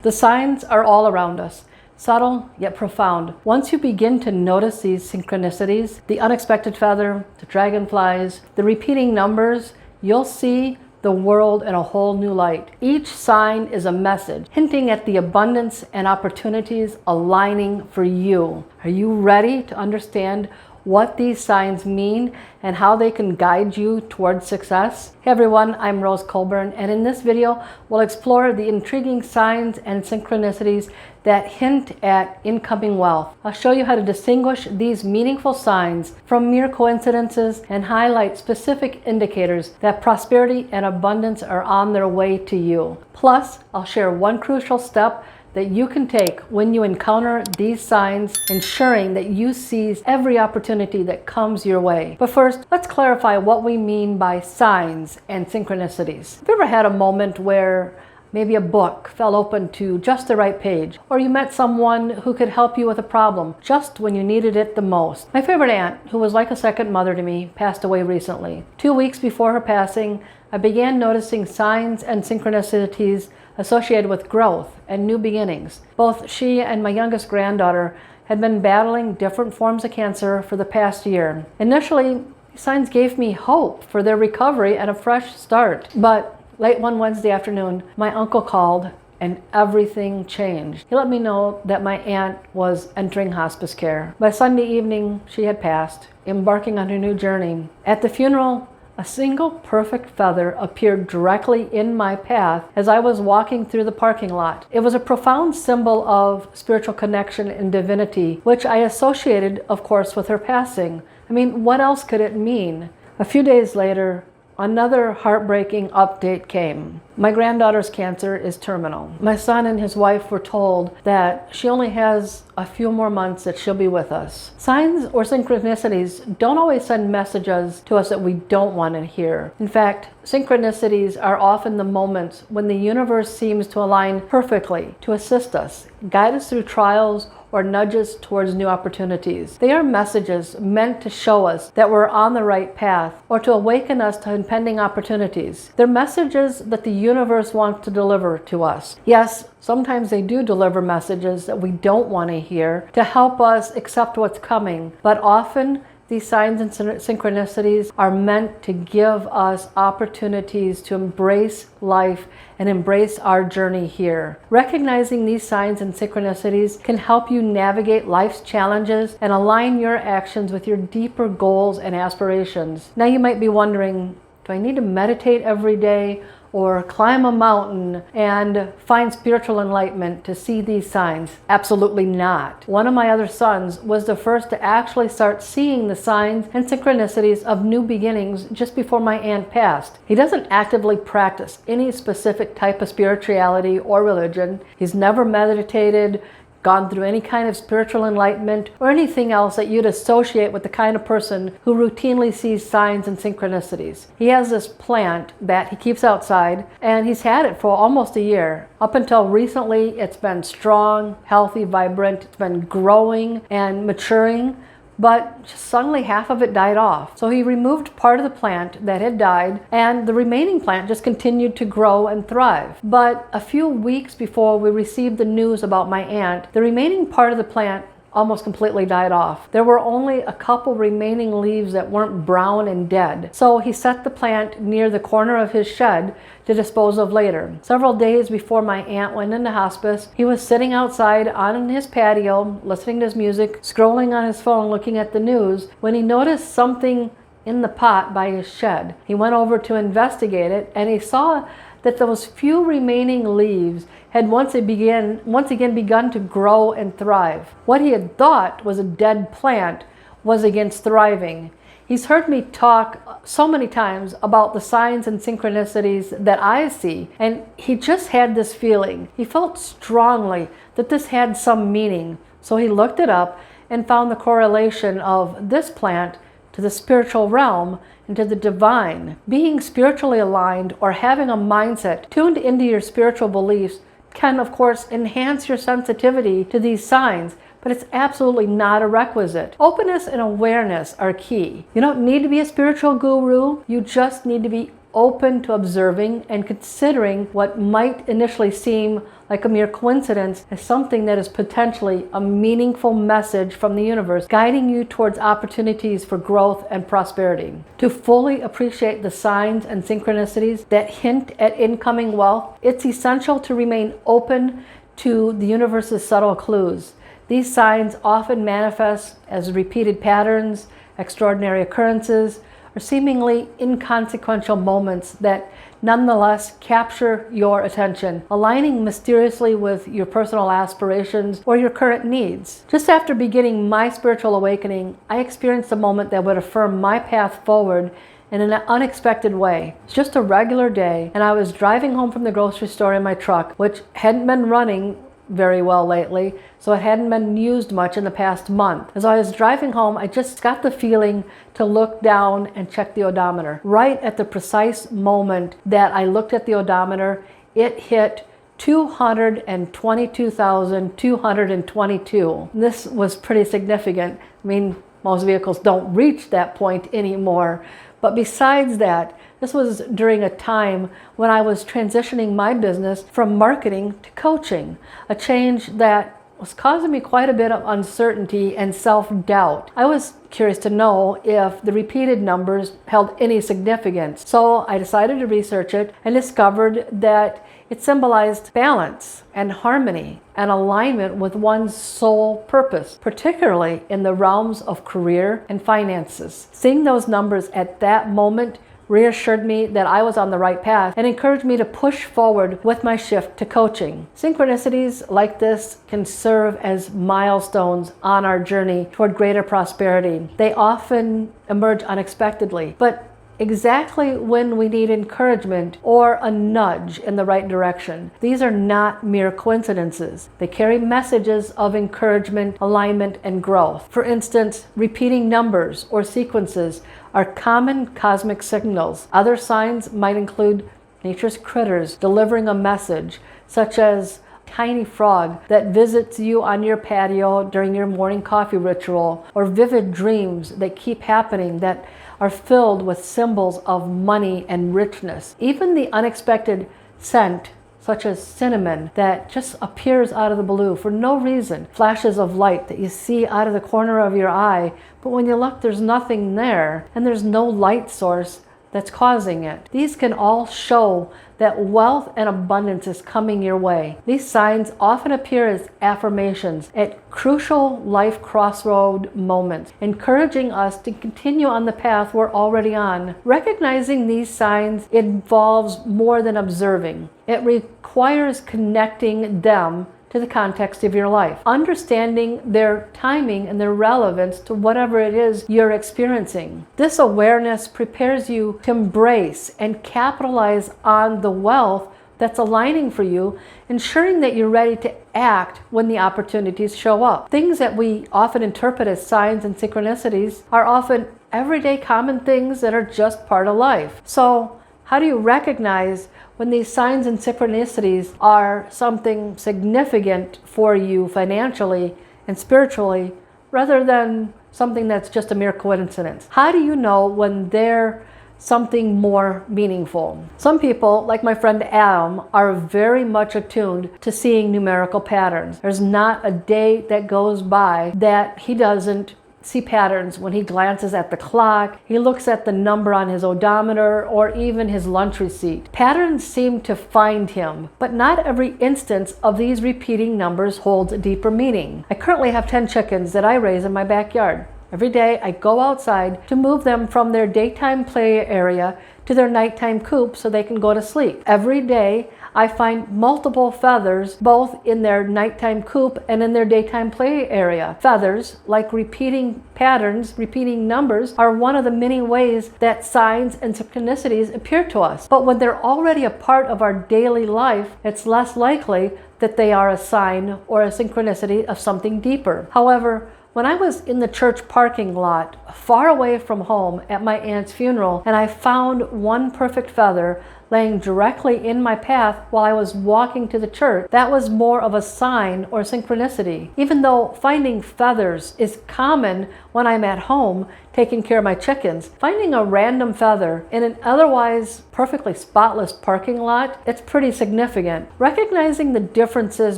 The signs are all around us, subtle yet profound. Once you begin to notice these synchronicities, the unexpected feather, the dragonflies, the repeating numbers, you'll see the world in a whole new light. Each sign is a message hinting at the abundance and opportunities aligning for you. Are you ready to understand what these signs mean and how they can guide you towards success? Hey everyone, I'm Rose Colburn, and in this video we'll explore the intriguing signs and synchronicities that hint at incoming wealth. I'll show you how to distinguish these meaningful signs from mere coincidences and highlight specific indicators that prosperity and abundance are on their way to you. Plus, I'll share one crucial step that you can take when you encounter these signs, ensuring that you seize every opportunity that comes your way. But first, let's clarify what we mean by signs and synchronicities. Have you ever had a moment where maybe a book fell open to just the right page, or you met someone who could help you with a problem just when you needed it the most? My favorite aunt, who was like a second mother to me, passed away recently. 2 weeks before her passing, I began noticing signs and synchronicities associated with growth and new beginnings. Both she and my youngest granddaughter had been battling different forms of cancer for the past year. Initially, signs gave me hope for their recovery and a fresh start. But late one Wednesday afternoon, my uncle called and everything changed. He let me know that my aunt was entering hospice care. By Sunday evening, she had passed, embarking on her new journey. At the funeral, a single perfect feather appeared directly in my path as I was walking through the parking lot. It was a profound symbol of spiritual connection and divinity, which I associated, of course, with her passing. I mean, what else could it mean? A few days later, another heartbreaking update came. My granddaughter's cancer is terminal. My son and his wife were told that she only has a few more months that she'll be with us. Signs or synchronicities don't always send messages to us that we don't want to hear. In fact, synchronicities are often the moments when the universe seems to align perfectly to assist us, guide us through trials, or nudges towards new opportunities. They are messages meant to show us that we're on the right path or to awaken us to impending opportunities. They're messages that the universe wants to deliver to us. Yes, sometimes they do deliver messages that we don't want to hear to help us accept what's coming, but often these signs and synchronicities are meant to give us opportunities to embrace life and embrace our journey here. Recognizing these signs and synchronicities can help you navigate life's challenges and align your actions with your deeper goals and aspirations. Now you might be wondering, do I need to meditate every day or climb a mountain and find spiritual enlightenment to see these signs? Absolutely not. One of my other sons was the first to actually start seeing the signs and synchronicities of new beginnings just before my aunt passed. He doesn't actively practice any specific type of spirituality or religion. He's never meditated, gone through any kind of spiritual enlightenment, or anything else that you'd associate with the kind of person who routinely sees signs and synchronicities. He has this plant that he keeps outside, and he's had it for almost a year. Up until recently, it's been strong, healthy, vibrant. It's been growing and maturing, but just suddenly half of it died off. So he removed part of the plant that had died, and the remaining plant just continued to grow and thrive. But a few weeks before we received the news about my aunt, the remaining part of the plant almost completely died off. There were only a couple remaining leaves that weren't brown and dead. So he set the plant near the corner of his shed to dispose of later. Several days before my aunt went into hospice, he was sitting outside on his patio, listening to his music, scrolling on his phone, looking at the news, when he noticed something in the pot by his shed. He went over to investigate it, and he saw that those few remaining leaves had once again begun to grow and thrive. What he had thought was a dead plant was again thriving. He's heard me talk so many times about the signs and synchronicities that I see, and he just had this feeling. He felt strongly that this had some meaning. So he looked it up and found the correlation of this plant to the spiritual realm and to the divine. Being spiritually aligned or having a mindset tuned into your spiritual beliefs can, of course, enhance your sensitivity to these signs, but it's absolutely not a requisite. Openness and awareness are key. You don't need to be a spiritual guru. You just need to be open to observing and considering what might initially seem like a mere coincidence as something that is potentially a meaningful message from the universe, guiding you towards opportunities for growth and prosperity. To fully appreciate the signs and synchronicities that hint at incoming wealth, it's essential to remain open to the universe's subtle clues. These signs often manifest as repeated patterns, extraordinary occurrences, or seemingly inconsequential moments that nonetheless capture your attention, aligning mysteriously with your personal aspirations or your current needs. Just after beginning my spiritual awakening, I experienced a moment that would affirm my path forward in an unexpected way. It's just a regular day, and I was driving home from the grocery store in my truck, which hadn't been running very well lately, so it hadn't been used much in the past month. As I was driving home, I just got the feeling to look down and check the odometer. Right at the precise moment that I looked at the odometer, it hit 222,222. This was pretty significant. I mean, most vehicles don't reach that point anymore. But besides that, this was during a time when I was transitioning my business from marketing to coaching, a change that was causing me quite a bit of uncertainty and self-doubt. I was curious to know if the repeated numbers held any significance. So I decided to research it and discovered that it symbolized balance and harmony and alignment with one's soul purpose, particularly in the realms of career and finances. Seeing those numbers at that moment reassured me that I was on the right path and encouraged me to push forward with my shift to coaching. Synchronicities like this can serve as milestones on our journey toward greater prosperity. They often emerge unexpectedly, but exactly when we need encouragement or a nudge in the right direction. These are not mere coincidences. They carry messages of encouragement, alignment, and growth. For instance, repeating numbers or sequences are common cosmic signals. Other signs might include nature's critters delivering a message, such as a tiny frog that visits you on your patio during your morning coffee ritual, or vivid dreams that keep happening that are filled with symbols of money and richness. Even the unexpected scent, such as cinnamon, that just appears out of the blue for no reason. Flashes of light that you see out of the corner of your eye, but when you look, there's nothing there, and there's no light source that's causing it. These can all show that wealth and abundance is coming your way. These signs often appear as affirmations at crucial life crossroad moments, encouraging us to continue on the path we're already on. Recognizing these signs involves more than observing. It requires connecting them to the context of your life, understanding their timing and their relevance to whatever it is you're experiencing. This awareness prepares you to embrace and capitalize on the wealth that's aligning for you, ensuring that you're ready to act when the opportunities show up. Things that we often interpret as signs and synchronicities are often everyday common things that are just part of life. So, how do you recognize when these signs and synchronicities are something significant for you financially and spiritually, rather than something that's just a mere coincidence? How do you know when they're something more meaningful? Some people, like my friend Adam, are very much attuned to seeing numerical patterns. There's not a day that goes by that he doesn't see patterns when he glances at the clock, he looks at the number on his odometer, or even his lunch receipt. Patterns seem to find him, but not every instance of these repeating numbers holds a deeper meaning. I currently have 10 chickens that I raise in my backyard. Every day I go outside to move them from their daytime play area to their nighttime coop so they can go to sleep. Every day I find multiple feathers both in their nighttime coop and in their daytime play area. Feathers, like repeating patterns, repeating numbers, are one of the many ways that signs and synchronicities appear to us. But when they're already a part of our daily life, it's less likely that they are a sign or a synchronicity of something deeper. However, when I was in the church parking lot, far away from home at my aunt's funeral, and I found one perfect feather laying directly in my path while I was walking to the church, that was more of a sign or synchronicity. Even though finding feathers is common when I'm at home taking care of my chickens, finding a random feather in an otherwise perfectly spotless parking lot, it's pretty significant. Recognizing the differences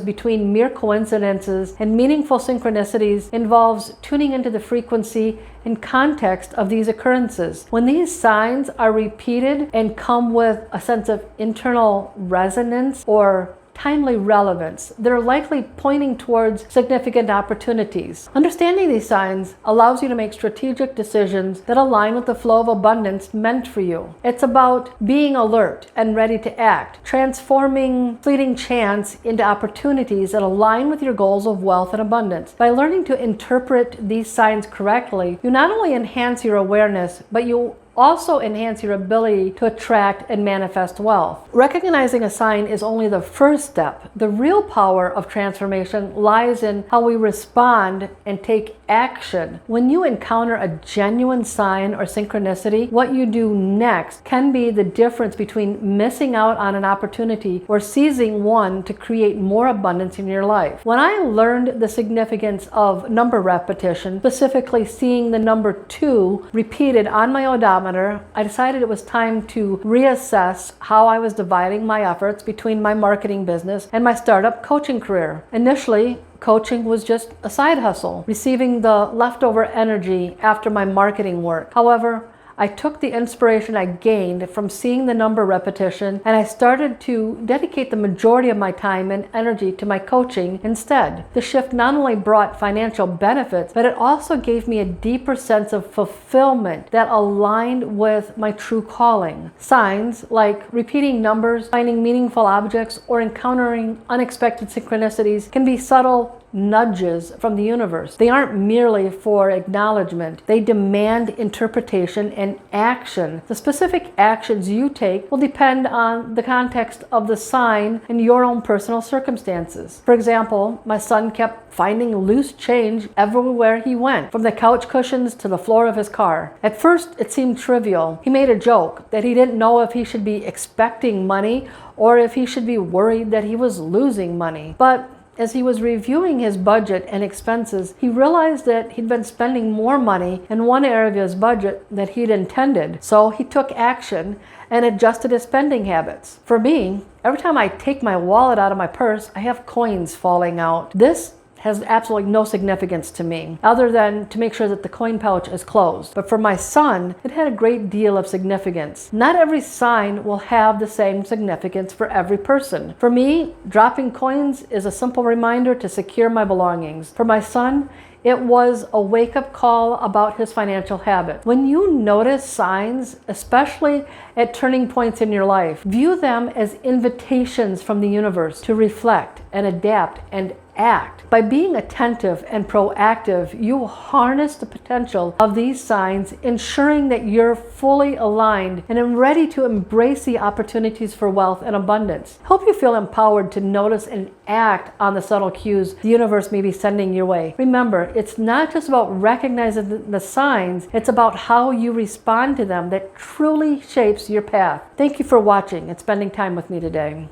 between mere coincidences and meaningful synchronicities involves tuning into the frequency and context of these occurrences. When these signs are repeated and come with a sense of internal resonance or timely relevance, they're likely pointing towards significant opportunities. Understanding these signs allows you to make strategic decisions that align with the flow of abundance meant for you. It's about being alert and ready to act, transforming fleeting chance into opportunities that align with your goals of wealth and abundance. By learning to interpret these signs correctly, you not only enhance your awareness, but you also enhance your ability to attract and manifest wealth. Recognizing a sign is only the first step. The real power of transformation lies in how we respond and take action. When you encounter a genuine sign or synchronicity, what you do next can be the difference between missing out on an opportunity or seizing one to create more abundance in your life. When I learned the significance of number repetition, specifically seeing the number 2 repeated on my odometer, I decided it was time to reassess how I was dividing my efforts between my marketing business and my startup coaching career. Initially, coaching was just a side hustle, receiving the leftover energy after my marketing work. However, I took the inspiration I gained from seeing the number repetition and I started to dedicate the majority of my time and energy to my coaching instead. The shift not only brought financial benefits, but it also gave me a deeper sense of fulfillment that aligned with my true calling. Signs like repeating numbers, finding meaningful objects, or encountering unexpected synchronicities can be subtle nudges from the universe. They aren't merely for acknowledgement. They demand interpretation and action. The specific actions you take will depend on the context of the sign and your own personal circumstances. For example, my son kept finding loose change everywhere he went, from the couch cushions to the floor of his car. At first, it seemed trivial. He made a joke that he didn't know if he should be expecting money or if he should be worried that he was losing money. But as he was reviewing his budget and expenses, he realized that he'd been spending more money in one area of his budget than he'd intended. So he took action and adjusted his spending habits. For me, every time I take my wallet out of my purse, I have coins falling out. This has absolutely no significance to me, other than to make sure that the coin pouch is closed. But for my son, it had a great deal of significance. Not every sign will have the same significance for every person. For me, dropping coins is a simple reminder to secure my belongings. For my son, it was a wake-up call about his financial habits. When you notice signs, especially at turning points in your life, view them as invitations from the universe to reflect and adapt and act. By being attentive and proactive, you harness the potential of these signs, ensuring that you're fully aligned and ready to embrace the opportunities for wealth and abundance. Hope you feel empowered to notice and act on the subtle cues the universe may be sending your way. Remember, it's not just about recognizing the signs, it's about how you respond to them that truly shapes your path. Thank you for watching and spending time with me today.